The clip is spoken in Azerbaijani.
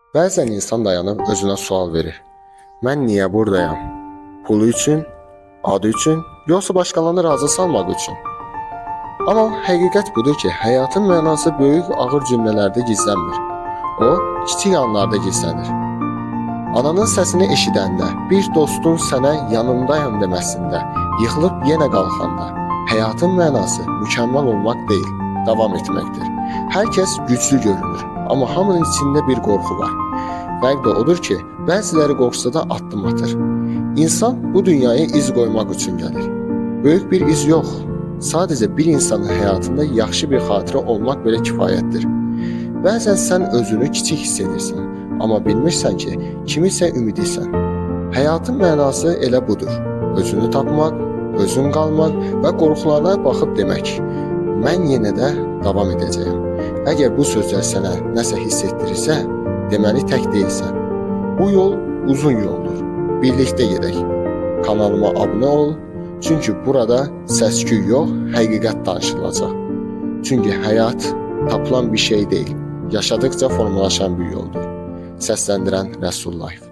Bəzən insan dayanıb özünə sual verir. Mən niyə buradayam? Pulu üçün, adı üçün, yoxsa başqalarını razı salmaq üçün? Amma həqiqət budur ki, həyatın mənası böyük ağır cümlələrdə gizlənmir. O, kiçik anlarda gizlənir. Ananın səsini eşidəndə, bir dostun sənə yanındayam deməsində, yıxılıb yenə qalxanda, həyatın mənası mükəmməl olmaq deyil, davam etməkdir. Hər kəs güclü görünür, amma hamının içində bir qorxu var. Fərq də odur ki, bəziləri qorxsa da addım atır. İnsan bu dünyaya iz qoymaq üçün gəlir. Böyük bir iz yox, sadəcə bir insanın həyatında yaxşı bir xatirə olmaq belə kifayətdir. Bəzən sən özünü kiçik hiss edirsən, amma bilmirsən ki, kimisə ümidisən. Həyatın mənası elə budur. Özünü tapmaq, özün qalmaq və qorxularına baxıb demək. Mən yenə də davam edəcəyəm. Əgər bu sözlər sənə nəsə hiss etdirirsə, deməli tək deyilsən. Bu yol uzun yoldur. Birlikdə gedək. Kanalıma abunə ol, çünki burada səs-küy yox, həqiqət danışılacaq. Çünki həyat tapılan bir şey deyil, yaşadıkca formalaşan bir yoldur. Səsləndirən Rəsullayev.